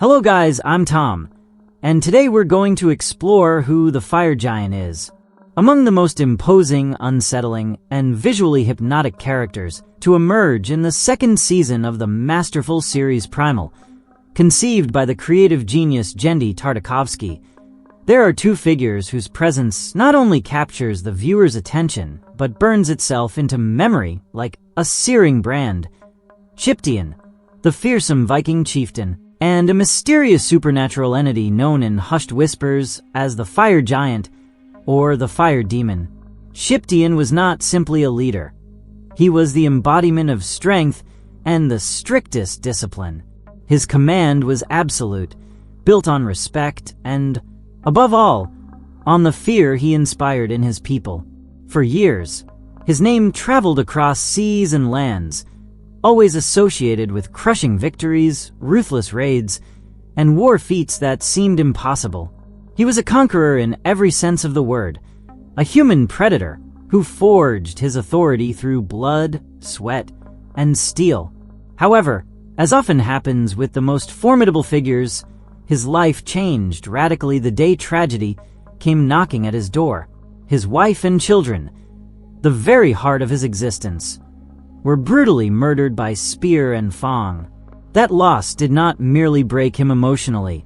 Hello guys, I'm Tom, and today we're going to explore who the fire giant is. Among the most imposing, unsettling, and visually hypnotic characters to emerge in the second season of the masterful series Primal, conceived by the creative genius Genndy Tartakovsky, there are two figures whose presence not only captures the viewer's attention, but burns itself into memory like a searing brand. Shiptein, the fearsome Viking chieftain, and a mysterious supernatural entity known in hushed whispers as the fire giant or the fire demon. Shiptein was not simply a leader. He was the embodiment of strength and the strictest discipline. His command was absolute, built on respect and, above all, on the fear he inspired in his people. For years, his name traveled across seas and lands, always associated with crushing victories, ruthless raids, and war feats that seemed impossible. He was a conqueror in every sense of the word, a human predator who forged his authority through blood, sweat, and steel. However, as often happens with the most formidable figures, his life changed radically the day tragedy came knocking at his door. His wife and children, the very heart of his existence, were brutally murdered by spear and fang. That loss did not merely break him emotionally.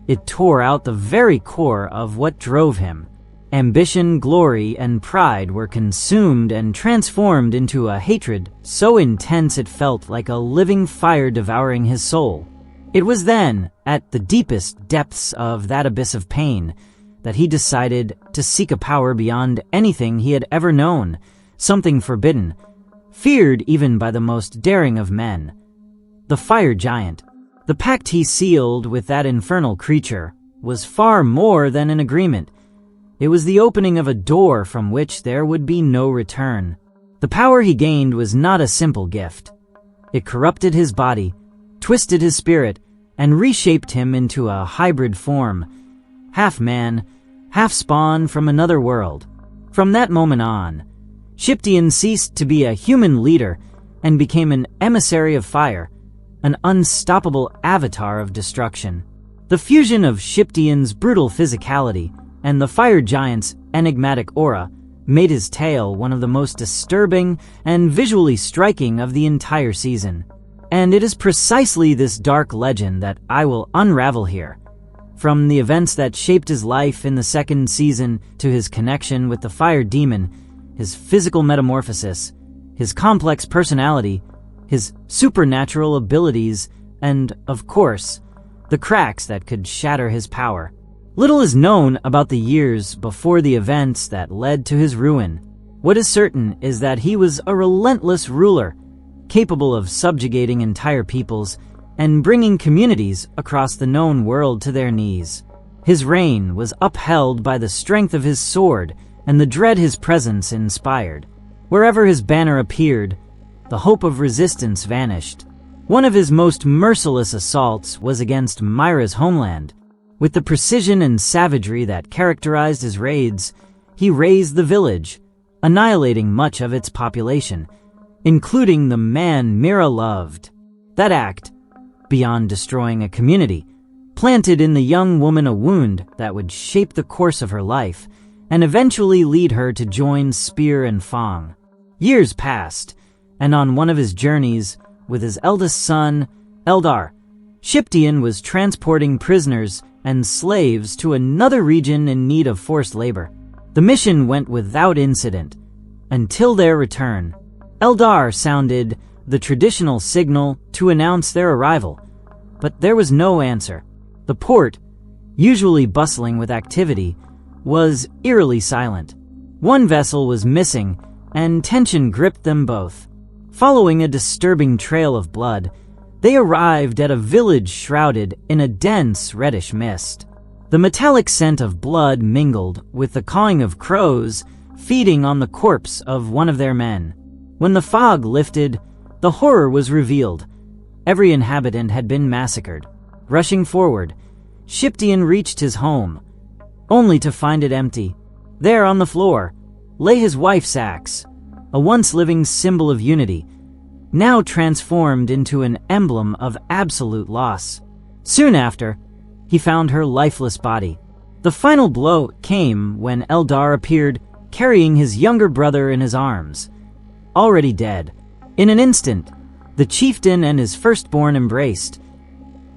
It tore out the very core of what drove him. Ambition, glory, and pride were consumed and transformed into a hatred so intense it felt like a living fire devouring his soul. It was then, at the deepest depths of that abyss of pain, that he decided to seek a power beyond anything he had ever known, something forbidden, feared even by the most daring of men. The fire giant. The pact he sealed with that infernal creature was far more than an agreement. It was the opening of a door from which there would be no return. The power he gained was not a simple gift. It corrupted his body, twisted his spirit, and reshaped him into a hybrid form, half man, half spawn from another world. From that moment on, Shiptein ceased to be a human leader and became an emissary of fire, an unstoppable avatar of destruction. The fusion of Shiptein's brutal physicality and the fire giant's enigmatic aura made his tale one of the most disturbing and visually striking of the entire season. And it is precisely this dark legend that I will unravel here. From the events that shaped his life in the second season to his connection with the fire demon, his physical metamorphosis, his complex personality, his supernatural abilities, and, of course, the cracks that could shatter his power. Little is known about the years before the events that led to his ruin. What is certain is that he was a relentless ruler, capable of subjugating entire peoples and bringing communities across the known world to their knees. His reign was upheld by the strength of his sword and the dread his presence inspired. Wherever his banner appeared, the hope of resistance vanished. One of his most merciless assaults was against Myra's homeland. With the precision and savagery that characterized his raids, he razed the village, annihilating much of its population, including the man Mira loved. That act, beyond destroying a community, planted in the young woman a wound that would shape the course of her life and eventually lead her to join Spear and Fang. Years passed, and on one of his journeys with his eldest son, Eldar, Shiptein was transporting prisoners and slaves to another region in need of forced labor. The mission went without incident until their return. Eldar sounded the traditional signal to announce their arrival, but there was no answer. The port, usually bustling with activity, was eerily silent. One vessel was missing, and tension gripped them both. Following a disturbing trail of blood, they arrived at a village shrouded in a dense reddish mist. The metallic scent of blood mingled with the cawing of crows feeding on the corpse of one of their men. When the fog lifted, the horror was revealed. Every inhabitant had been massacred. Rushing forward, Shiptein reached his home, only to find it empty. There on the floor lay his wife's axe, a once living symbol of unity, now transformed into an emblem of absolute loss. Soon after, he found her lifeless body. The final blow came when Eldar appeared, carrying his younger brother in his arms, already dead. In an instant, the chieftain and his firstborn embraced,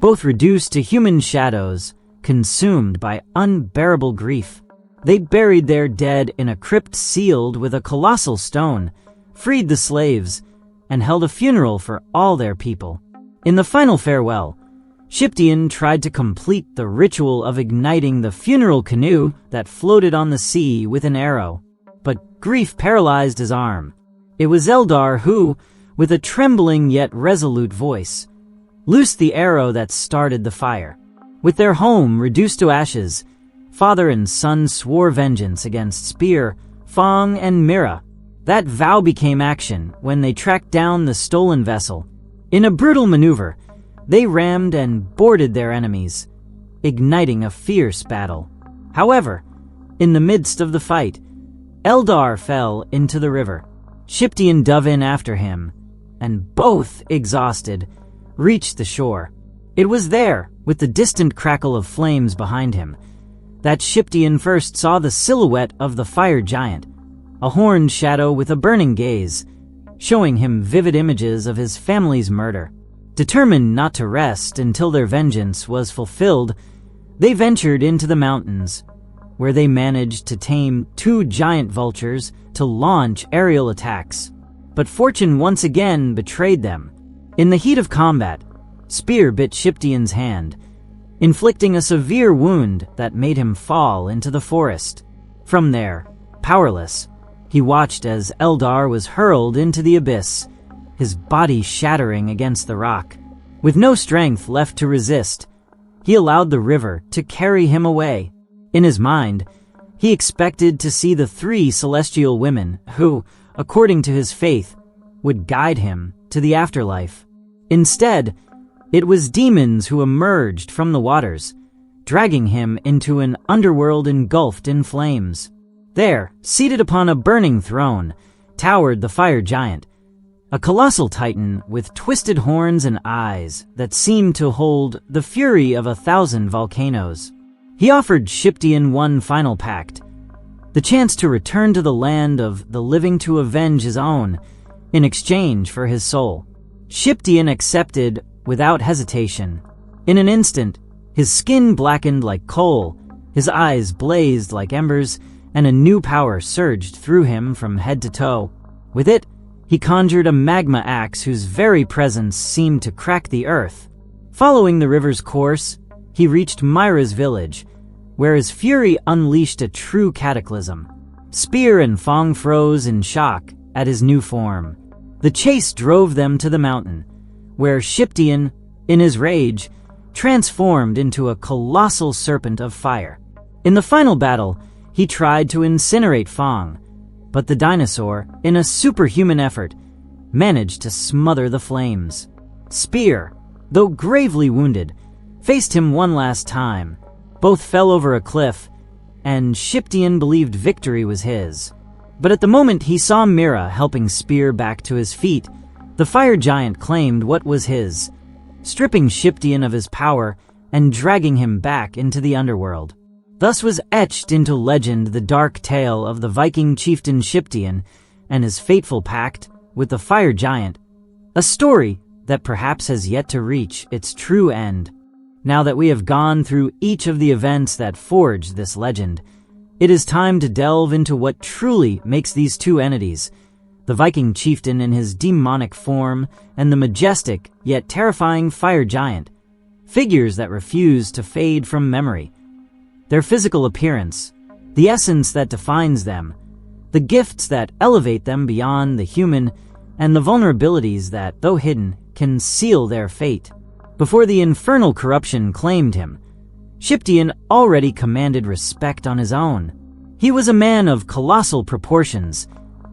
both reduced to human shadows, consumed by unbearable grief. They buried their dead in a crypt sealed with a colossal stone, freed the slaves, and held a funeral for all their people. In the final farewell, Shiptein tried to complete the ritual of igniting the funeral canoe that floated on the sea with an arrow, but grief paralyzed his arm. It was Eldar who, with a trembling yet resolute voice, loosed the arrow that started the fire. With their home reduced to ashes, father and son swore vengeance against Spear, Fong, and Mira. That vow became action when they tracked down the stolen vessel. In a brutal maneuver, they rammed and boarded their enemies, igniting a fierce battle. However, in the midst of the fight, Eldar fell into the river. Shiptein dove in after him, and both, exhausted, reached the shore. It was there, with the distant crackle of flames behind him, that Shiptein first saw the silhouette of the fire giant, a horned shadow with a burning gaze, showing him vivid images of his family's murder. Determined not to rest until their vengeance was fulfilled, they ventured into the mountains, where they managed to tame 2 giant vultures to launch aerial attacks. But fortune once again betrayed them. In the heat of combat, Spear bit Shiptein's hand, inflicting a severe wound that made him fall into the forest. From there, powerless, he watched as Eldar was hurled into the abyss, his body shattering against the rock. With no strength left to resist, he allowed the river to carry him away. In his mind, he expected to see the 3 celestial women who, according to his faith, would guide him to the afterlife. Instead, it was demons who emerged from the waters, dragging him into an underworld engulfed in flames. There, seated upon a burning throne, towered the fire giant, a colossal titan with twisted horns and eyes that seemed to hold the fury of 1,000 volcanoes. He offered Shiptein one final pact, the chance to return to the land of the living to avenge his own, in exchange for his soul. Shiptein accepted without hesitation. In an instant, his skin blackened like coal, his eyes blazed like embers, and a new power surged through him from head to toe. With it, he conjured a magma axe whose very presence seemed to crack the earth. Following the river's course, he reached Myra's village, where his fury unleashed a true cataclysm. Spear and Fong froze in shock at his new form. The chase drove them to the mountain, where Shiptein, in his rage, transformed into a colossal serpent of fire. In the final battle, he tried to incinerate Fong, but the dinosaur, in a superhuman effort, managed to smother the flames. Spear, though gravely wounded, faced him one last time. Both fell over a cliff, and Shiptein believed victory was his. But at the moment he saw Mira helping Spear back to his feet, the fire giant claimed what was his, stripping Shiptein of his power and dragging him back into the underworld. Thus was etched into legend the dark tale of the Viking chieftain Shiptein and his fateful pact with the fire giant, a story that perhaps has yet to reach its true end. Now that we have gone through each of the events that forged this legend, it is time to delve into what truly makes these 2 entities, the Viking chieftain in his demonic form and the majestic yet terrifying fire giant, figures that refuse to fade from memory. Their physical appearance, the essence that defines them, the gifts that elevate them beyond the human, and the vulnerabilities that, though hidden, can seal their fate. Before the infernal corruption claimed him, Shiptein already commanded respect on his own. He was a man of colossal proportions,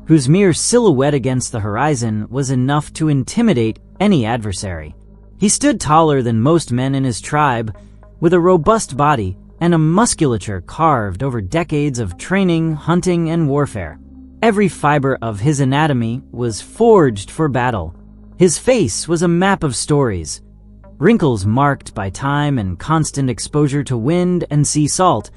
whose mere silhouette against the horizon was enough to intimidate any adversary. He stood taller than most men in his tribe, with a robust body and a musculature carved over decades of training, hunting, and warfare. Every fiber of his anatomy was forged for battle. His face was a map of stories, wrinkles marked by time and constant exposure to wind and sea salt,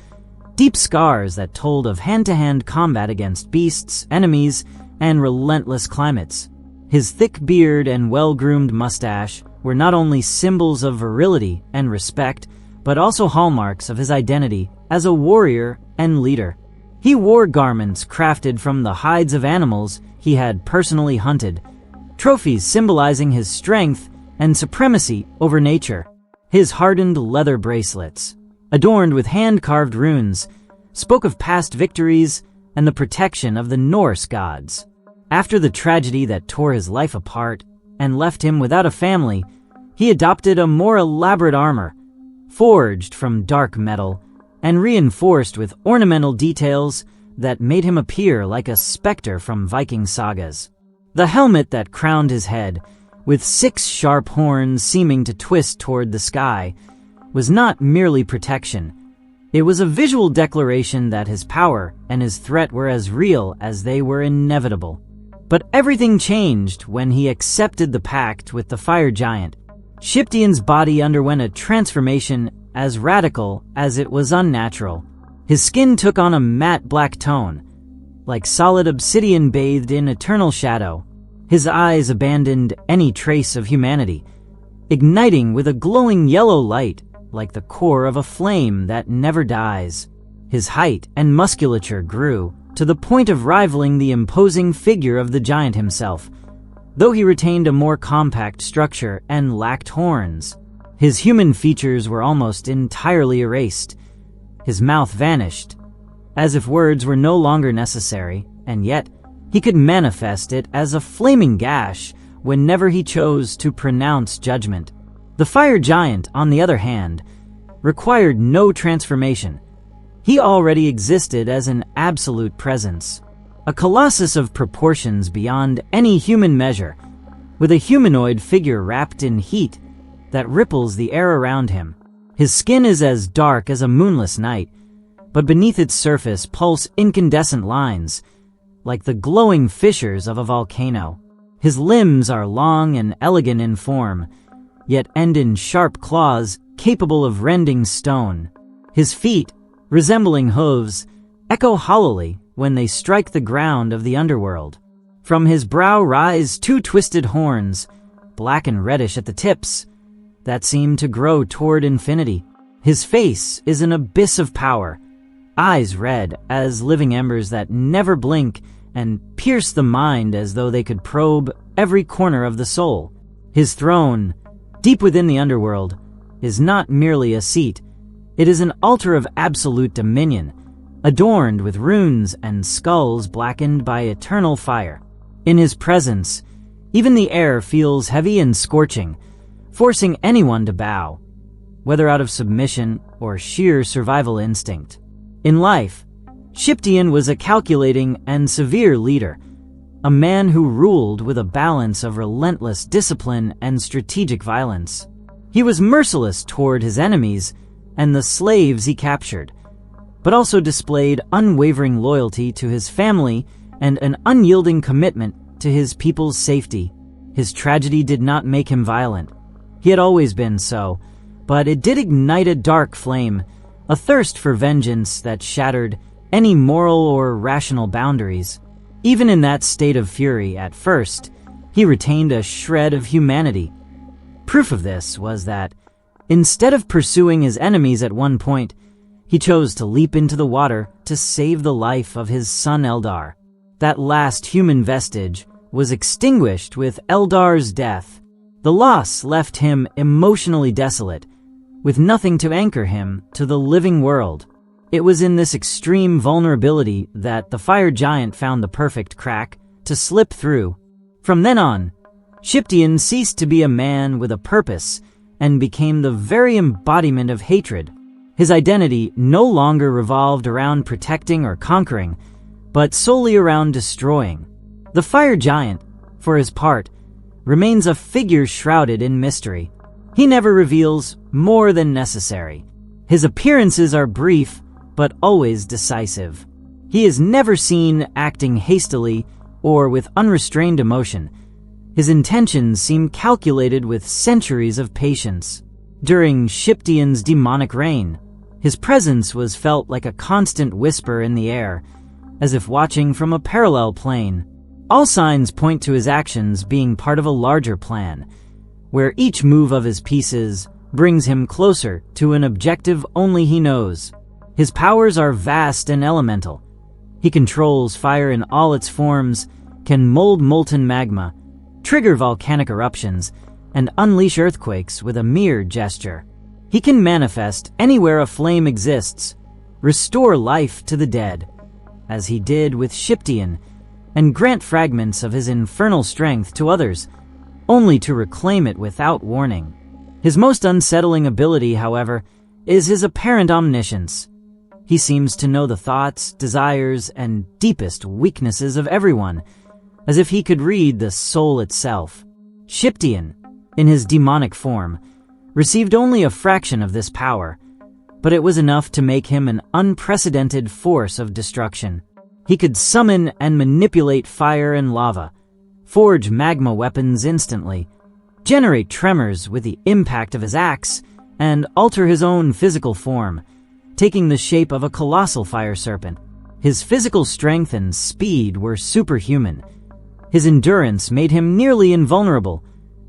deep scars that told of hand-to-hand combat against beasts, enemies, and relentless climates. His thick beard and well-groomed mustache were not only symbols of virility and respect, but also hallmarks of his identity as a warrior and leader. He wore garments crafted from the hides of animals he had personally hunted, trophies symbolizing his strength and supremacy over nature. His hardened leather bracelets, adorned with hand-carved runes, spoke of past victories and the protection of the Norse gods. After the tragedy that tore his life apart and left him without a family, he adopted a more elaborate armor, forged from dark metal and reinforced with ornamental details that made him appear like a specter from Viking sagas. The helmet that crowned his head, with 6 sharp horns seeming to twist toward the sky, was not merely protection. It was a visual declaration that his power and his threat were as real as they were inevitable. But everything changed when he accepted the pact with the fire giant. Shiptein's body underwent a transformation as radical as it was unnatural. His skin took on a matte black tone, like solid obsidian bathed in eternal shadow. His eyes abandoned any trace of humanity, igniting with a glowing yellow light like the core of a flame that never dies. His height and musculature grew to the point of rivaling the imposing figure of the giant himself, though he retained a more compact structure and lacked horns. His human features were almost entirely erased. His mouth vanished, as if words were no longer necessary, and yet he could manifest it as a flaming gash whenever he chose to pronounce judgment. The fire giant, on the other hand, required no transformation. He already existed as an absolute presence, a colossus of proportions beyond any human measure, with a humanoid figure wrapped in heat that ripples the air around him. His skin is as dark as a moonless night, but beneath its surface pulse incandescent lines, like the glowing fissures of a volcano. His limbs are long and elegant in form, yet end in sharp claws capable of rending stone. His feet, resembling hooves, echo hollowly when they strike the ground of the underworld. From his brow rise 2 twisted horns, black and reddish at the tips, that seem to grow toward infinity. His face is an abyss of power, eyes red as living embers that never blink and pierce the mind as though they could probe every corner of the soul. His throne, deep within the underworld, is not merely a seat. It is an altar of absolute dominion, adorned with runes and skulls blackened by eternal fire. In his presence, even the air feels heavy and scorching, forcing anyone to bow, whether out of submission or sheer survival instinct. In life, Shiptein was a calculating and severe leader, a man who ruled with a balance of relentless discipline and strategic violence. He was merciless toward his enemies and the slaves he captured, but also displayed unwavering loyalty to his family and an unyielding commitment to his people's safety. His tragedy did not make him violent. He had always been so, but it did ignite a dark flame, a thirst for vengeance that shattered any moral or rational boundaries. Even in that state of fury at first, he retained a shred of humanity. Proof of this was that, instead of pursuing his enemies at one point, he chose to leap into the water to save the life of his son Eldar. That last human vestige was extinguished with Eldar's death. The loss left him emotionally desolate, with nothing to anchor him to the living world. It was in this extreme vulnerability that the fire giant found the perfect crack to slip through. From then on, Shiptein ceased to be a man with a purpose and became the very embodiment of hatred. His identity no longer revolved around protecting or conquering, but solely around destroying. The fire giant, for his part, remains a figure shrouded in mystery. He never reveals more than necessary. His appearances are brief, but always decisive. He is never seen acting hastily or with unrestrained emotion, His intentions seem calculated with centuries of patience. During Shiptein's demonic reign, his presence was felt like a constant whisper in the air, as if watching from a parallel plane. All signs point to his actions being part of a larger plan, where each move of his pieces brings him closer to an objective only he knows. His powers are vast and elemental. He controls fire in all its forms, can mold molten magma, trigger volcanic eruptions, and unleash earthquakes with a mere gesture. He can manifest anywhere a flame exists, restore life to the dead, as he did with Shiptein, and grant fragments of his infernal strength to others, only to reclaim it without warning. His most unsettling ability, however, is his apparent omniscience. He seems to know the thoughts, desires, and deepest weaknesses of everyone, as if he could read the soul itself. Shiptein, in his demonic form, received only a fraction of this power, but it was enough to make him an unprecedented force of destruction. He could summon and manipulate fire and lava, forge magma weapons instantly, generate tremors with the impact of his axe, and alter his own physical form, taking the shape of a colossal fire serpent. His physical strength and speed were superhuman. His endurance made him nearly invulnerable,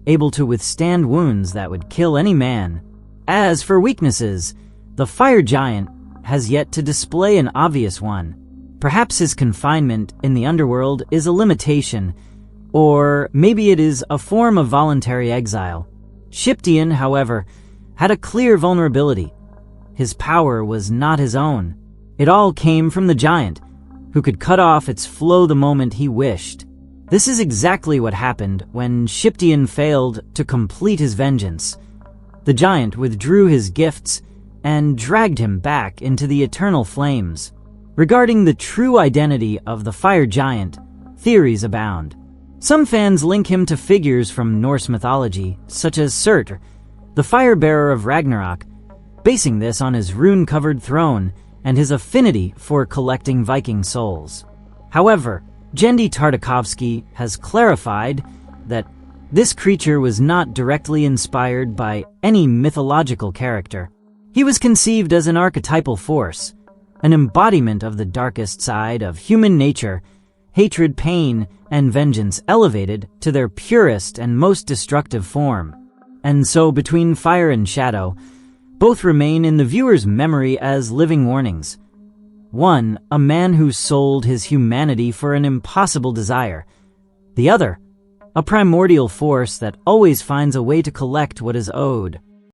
able to withstand wounds that would kill any man. As for weaknesses, the fire giant has yet to display an obvious one. Perhaps his confinement in the Underworld is a limitation, or maybe it is a form of voluntary exile. Shiptein, however, had a clear vulnerability. His power was not his own. It all came from the giant, who could cut off its flow the moment he wished. This is exactly what happened when Shiptein failed to complete his vengeance. The giant withdrew his gifts and dragged him back into the eternal flames. Regarding the true identity of the fire giant, theories abound. Some fans link him to figures from Norse mythology, such as Surtr, the fire-bearer of Ragnarok, basing this on his rune-covered throne and his affinity for collecting Viking souls. However, Jendi Tartakovsky has clarified that this creature was not directly inspired by any mythological character. He was conceived as an archetypal force, an embodiment of the darkest side of human nature, hatred, pain, and vengeance elevated to their purest and most destructive form. And so between fire and shadow, both remain in the viewer's memory as living warnings. One, a man who sold his humanity for an impossible desire. The other, a primordial force that always finds a way to collect what is owed.